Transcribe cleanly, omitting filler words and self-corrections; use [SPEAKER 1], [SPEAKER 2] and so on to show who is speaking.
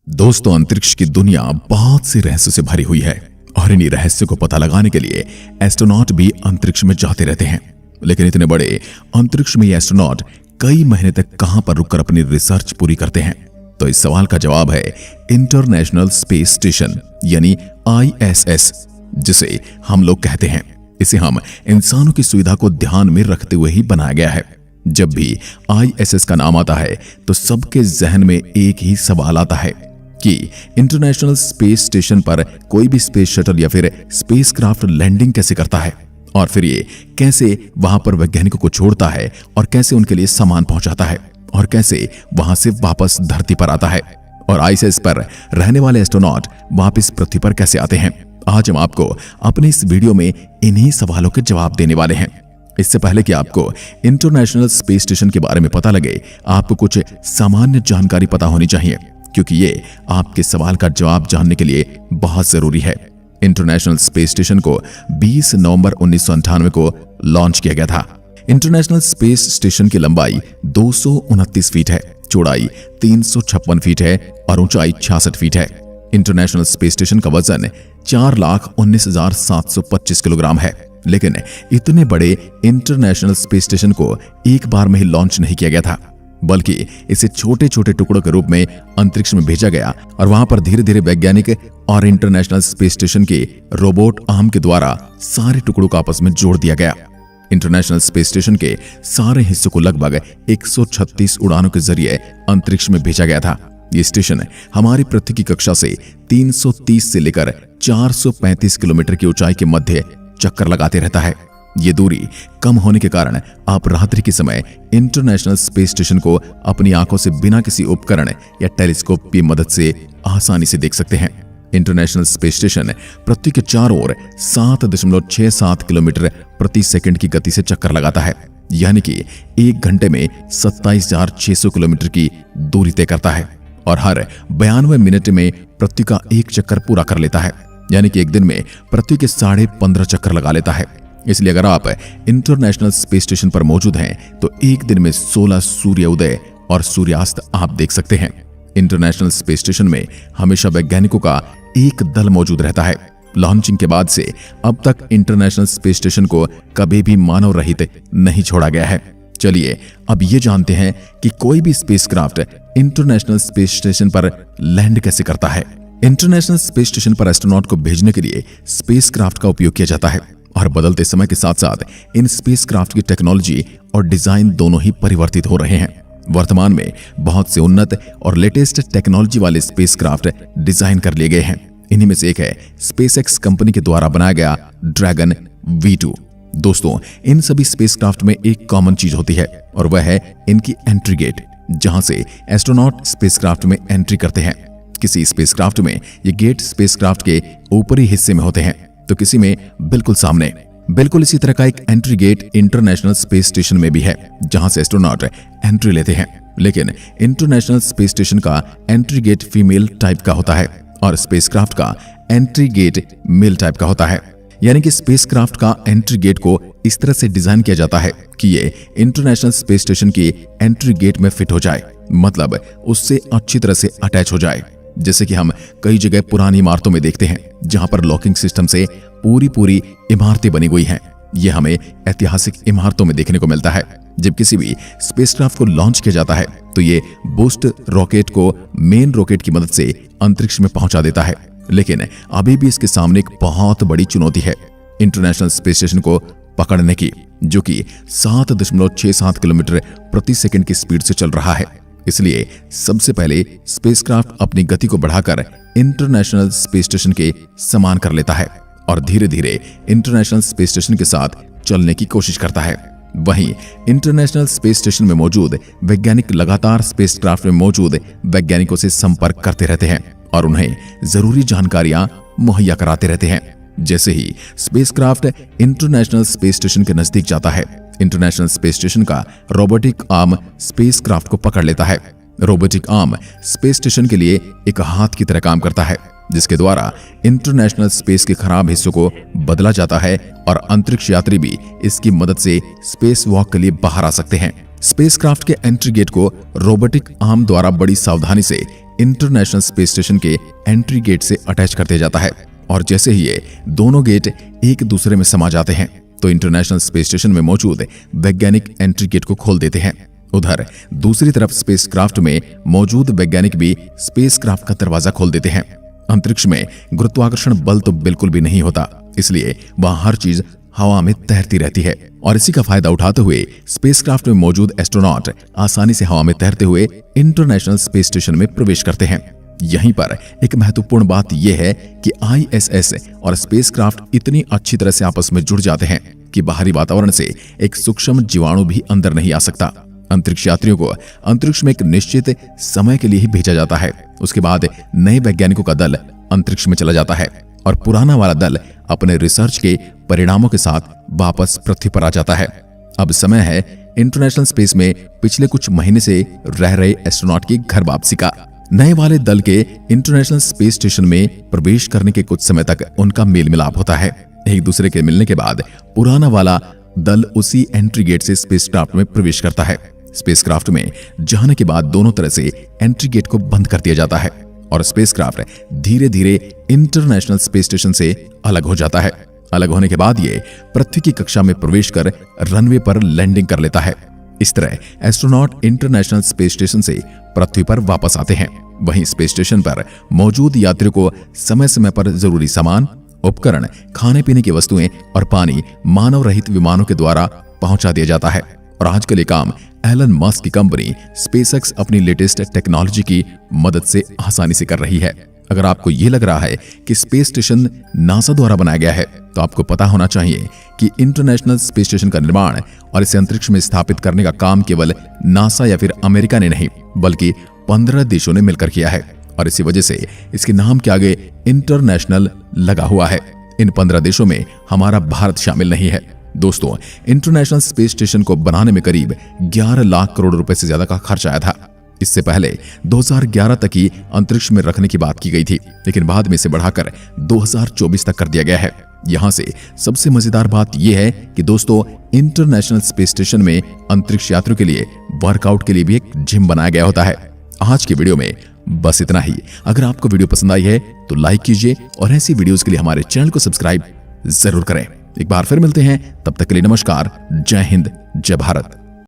[SPEAKER 1] दोस्तों, अंतरिक्ष की दुनिया बहुत से रहस्यों से भरी हुई है और इन्हीं रहस्यों को पता लगाने के लिए एस्ट्रोनॉट भी अंतरिक्ष में जाते रहते हैं। लेकिन इतने बड़े अंतरिक्ष में ये एस्ट्रोनॉट कई महीने तक कहां पर रुककर अपनी रिसर्च पूरी करते हैं? तो इस सवाल का जवाब है इंटरनेशनल स्पेस स्टेशन यानी ISS, जिसे हम लोग कहते हैं। इसे हम इंसानों की सुविधा को ध्यान में रखते हुए ही बनाया गया है। जब भी ISS का नाम आता है तो सबके जहन में एक ही सवाल आता है कि इंटरनेशनल स्पेस स्टेशन पर कोई भी स्पेस शटल या फिर स्पेसक्राफ्ट लैंडिंग कैसे करता है, और फिर ये कैसे वहां पर वैज्ञानिकों को छोड़ता है और कैसे उनके लिए सामान पहुंचाता है और कैसे वहां से वापस धरती पर आता है, और ISS पर रहने वाले एस्ट्रोनॉट वापस पृथ्वी पर कैसे आते हैं। आज हम आपको अपने इस वीडियो में इन्हीं सवालों के जवाब देने वाले हैं। इससे पहले कि आपको इंटरनेशनल स्पेस स्टेशन के बारे में पता लगे, आपको कुछ सामान्य जानकारी पता होनी चाहिए, क्योंकि ये आपके सवाल का जवाब जानने के लिए बहुत जरूरी है। इंटरनेशनल स्पेस स्टेशन को 20 नवंबर 1998 को लॉन्च किया गया था। इंटरनेशनल स्पेस स्टेशन की लंबाई 229 फीट है, चौड़ाई 356 फीट है और ऊंचाई 66 फीट है। इंटरनेशनल स्पेस स्टेशन का वजन 4,19,725 किलोग्राम है। लेकिन इतने बड़े इंटरनेशनल स्पेस स्टेशन को एक बार में ही लॉन्च नहीं किया गया था, बल्कि इसे छोटे छोटे टुकड़ों के रूप में अंतरिक्ष में भेजा गया और वहां पर धीरे धीरे वैज्ञानिक और इंटरनेशनल स्पेस स्टेशन के रोबोट आर्म के द्वारा सारे टुकड़ों को आपस में जोड़ दिया गया। इंटरनेशनल स्पेस स्टेशन के सारे हिस्सों को लगभग 136 उड़ानों के जरिए अंतरिक्ष में भेजा गया था। ये स्टेशन हमारी पृथ्वी की कक्षा से 330 से लेकर 435 किलोमीटर की ऊंचाई के मध्य चक्कर लगाते रहता है। ये दूरी कम होने के कारण आप रात्रि के समय इंटरनेशनल स्पेस स्टेशन को अपनी आंखों से बिना किसी उपकरण या टेलीस्कोप की मदद से आसानी से देख सकते हैं। इंटरनेशनल स्पेस स्टेशन पृथ्वी के चारों ओर 7.67 किलोमीटर प्रति सेकंड की गति से चक्कर लगाता है, यानी कि 1 घंटे में 27,600 किलोमीटर की दूरी तय करता है और हर 92 मिनट में पृथ्वी का एक चक्कर पूरा कर लेता है, यानी कि एक दिन में पृथ्वी के 15.5 चक्कर लगा लेता है। इसलिए अगर आप इंटरनेशनल स्पेस स्टेशन पर मौजूद हैं तो एक दिन में 16 सूर्य उदय और सूर्यास्त आप देख सकते हैं। इंटरनेशनल स्पेस स्टेशन में हमेशा वैज्ञानिकों का एक दल मौजूद रहता है। लॉन्चिंग के बाद से अब तक इंटरनेशनल स्पेस स्टेशन को कभी भी मानव रहित नहीं छोड़ा गया है। चलिए अब ये जानते हैं कि कोई भी स्पेसक्राफ्ट इंटरनेशनल स्पेस स्टेशन पर लैंड कैसे करता है। इंटरनेशनल स्पेस स्टेशन पर एस्ट्रोनॉट को भेजने के लिए स्पेसक्राफ्ट का उपयोग किया जाता है और बदलते समय के साथ साथ इन स्पेसक्राफ्ट की टेक्नोलॉजी और डिजाइन दोनों ही परिवर्तित हो रहे हैं। वर्तमान में बहुत से उन्नत और लेटेस्ट टेक्नोलॉजी वाले स्पेसक्राफ्ट डिजाइन कर लिए गए हैं। इन्हीं में से एक है SpaceX कंपनी के द्वारा बनाया गया ड्रैगन V2। दोस्तों, इन सभी स्पेसक्राफ्ट में एक कॉमन चीज होती है और वह है इनकी एंट्री गेट, जहां से एस्ट्रोनॉट स्पेसक्राफ्ट में एंट्री करते हैं। किसी स्पेसक्राफ्ट में ये गेट स्पेसक्राफ्ट के ऊपरी हिस्से में होते हैं तो किसी में बिल्कुल सामने। बिल्कुल इसी तरह का एक entry gate international space station में भी है, जहां से एस्ट्रोनॉट एंट्री लेते हैं। लेकिन इंटरनेशनल स्पेस स्टेशन का एंट्री गेट फीमेल टाइप का होता है और स्पेसक्राफ्ट का एंट्री गेट मेल टाइप का होता है, यानी कि स्पेसक्राफ्ट का एंट्री गेट को इस तरह से डिजाइन किया जाता है कि ये इंटरनेशनल स्पेस स्टेशन की एंट्री गेट में फिट हो जाए, मतलब उससे अच्छी तरह से अटैच हो जाए। जैसे कि हम कई जगह पुरानी इमारतों में देखते हैं जहां पर लॉकिंग सिस्टम से पूरी इमारतें बनी हुई हैं। ये हमें ऐतिहासिक इमारतों में देखने को मिलता है। जब किसी भी स्पेसक्राफ्ट को लॉन्च किया जाता है तो ये बूस्ट रॉकेट को मेन रॉकेट की मदद से अंतरिक्ष में पहुंचा देता है। लेकिन अभी भी इसके सामने एक बहुत बड़ी चुनौती है इंटरनेशनल स्पेस स्टेशन को पकड़ने की, जो कि 7.67 किलोमीटर प्रति सेकंड की स्पीड से चल रहा है। इसलिए सबसे पहले स्पेसक्राफ्ट अपनी गति को बढ़ाकर इंटरनेशनल स्पेस स्टेशन के समान कर लेता है और धीरे धीरे इंटरनेशनल स्पेस स्टेशन के साथ चलने की कोशिश करता है। वहीं इंटरनेशनल स्पेस स्टेशन में मौजूद वैज्ञानिक लगातार स्पेसक्राफ्ट में मौजूद वैज्ञानिकों से संपर्क करते रहते हैं और उन्हें जरूरी जानकारियां मुहैया कराते रहते हैं। जैसे ही स्पेसक्राफ्ट इंटरनेशनल स्पेस स्टेशन के नजदीक जाता है, इंटरनेशनल स्पेस स्टेशन का रोबोटिक आर्म स्पेसक्राफ्ट को पकड़ लेता है। रोबोटिक आर्म स्पेस स्टेशन के लिए एक हाथ की तरह काम करता है, जिसके द्वारा इंटरनेशनल स्पेस के खराब हिस्सों को बदला जाता है और अंतरिक्ष यात्री भी इसकी मदद से स्पेस वॉक के लिए बाहर आ सकते हैं। स्पेसक्राफ्ट के एंट्री गेट को रोबोटिक आर्म द्वारा बड़ी सावधानी से इंटरनेशनल स्पेस स्टेशन के एंट्री गेट से अटैच कर दिया जाता है और जैसे ही ये दोनों गेट एक दूसरे में समा जाते हैं तो इंटरनेशनल स्पेस स्टेशन में मौजूद वैज्ञानिक एंट्री गेट को खोल देते हैं। उधर दूसरी तरफ स्पेसक्राफ्ट में मौजूद वैज्ञानिक भी स्पेसक्राफ्ट का दरवाजा खोल देते हैं। अंतरिक्ष में गुरुत्वाकर्षण बल तो बिल्कुल भी नहीं होता, इसलिए वहां हर चीज हवा में तैरती रहती है और इसी का फायदा उठाते हुए स्पेसक्राफ्ट में मौजूद एस्ट्रोनॉट आसानी से हवा में तैरते हुए इंटरनेशनल स्पेस स्टेशन में प्रवेश करते हैं। यहीं पर एक महत्वपूर्ण बात यह है कि आईएसएस और स्पेसक्राफ्ट इतनी अच्छी तरह से आपस में जुड़ जाते हैं कि बाहरी वातावरण से एक सूक्ष्म जीवाणु भी अंदर नहीं आ सकता। अंतरिक्ष यात्रियों को अंतरिक्ष में एक निश्चित समय के लिए ही भेजा जाता है। उसके बाद नए वैज्ञानिकों का दल अंतरिक्ष में चला जाता है और पुराना वाला दल अपने रिसर्च के परिणामों के साथ वापस पृथ्वी पर आ जाता है। अब समय है इंटरनेशनल स्पेस में पिछले कुछ महीने से रह रहे एस्ट्रोनॉट की घर वापसी का। नए वाले दल के इंटरनेशनल स्पेस स्टेशन में प्रवेश करने के कुछ समय तक उनका मेल मिलाप होता है। एक दूसरे के मिलने के बाद पुराना वाला दल उसी एंट्री गेट से स्पेसक्राफ्ट में प्रवेश करता है। स्पेसक्राफ्ट में जाने के बाद दोनों तरह से एंट्री गेट को बंद कर दिया जाता है और स्पेसक्राफ्ट धीरे धीरे इंटरनेशनल स्पेस स्टेशन से अलग हो जाता है। अलग होने के बाद ये पृथ्वी की कक्षा में प्रवेश कर रनवे पर लैंडिंग कर लेता है। इस तरह एस्ट्रोनॉट इंटरनेशनल स्पेस स्टेशन से पृथ्वी पर वापस आते हैं। वहीं स्पेस स्टेशन पर मौजूद यात्रियों को समय समय पर जरूरी सामान, उपकरण, खाने पीने की वस्तुएं और पानी मानव रहित विमानों के द्वारा पहुंचा दिया जाता है। और आजकल ये काम एलन मस्क की कंपनी स्पेसएक्स अपनी लेटेस्ट टेक्नोलॉजी की मदद से आसानी से कर रही है। अगर आपको ये लग रहा है कि स्पेस स्टेशन नासा द्वारा बनाया गया है तो आपको पता होना चाहिए कि इंटरनेशनल स्पेस स्टेशन का निर्माण और इसे अंतरिक्ष में स्थापित करने का काम केवल नासा या फिर अमेरिका ने नहीं बल्कि 15 देशों ने मिलकर किया है और इसी वजह से इसके नाम के आगे इंटरनेशनल लगा हुआ है। इन 15 देशों में हमारा भारत शामिल नहीं है। दोस्तों, इंटरनेशनल स्पेस स्टेशन को बनाने में करीब 11 लाख करोड़ रुपए से ज्यादा का खर्च आया था। इससे पहले 2011 तक ही अंतरिक्ष में रखने की बात की गई थी, लेकिन बाद में इसे बढ़ाकर 2024 तक कर दिया गया है। यहां से सबसे मजेदार बात यह है कि दोस्तों, इंटरनेशनल स्पेस स्टेशन में अंतरिक्ष यात्रियों के लिए वर्कआउट के लिए भी एक जिम बनाया गया होता है। आज की वीडियो में बस इतना ही। अगर आपको वीडियो पसंद आई है तो लाइक कीजिए और ऐसी वीडियोस के लिए हमारे चैनल को सब्सक्राइब जरूर करें। एक बार फिर मिलते हैं, तब तक के लिए नमस्कार, जय हिंद, जय भारत।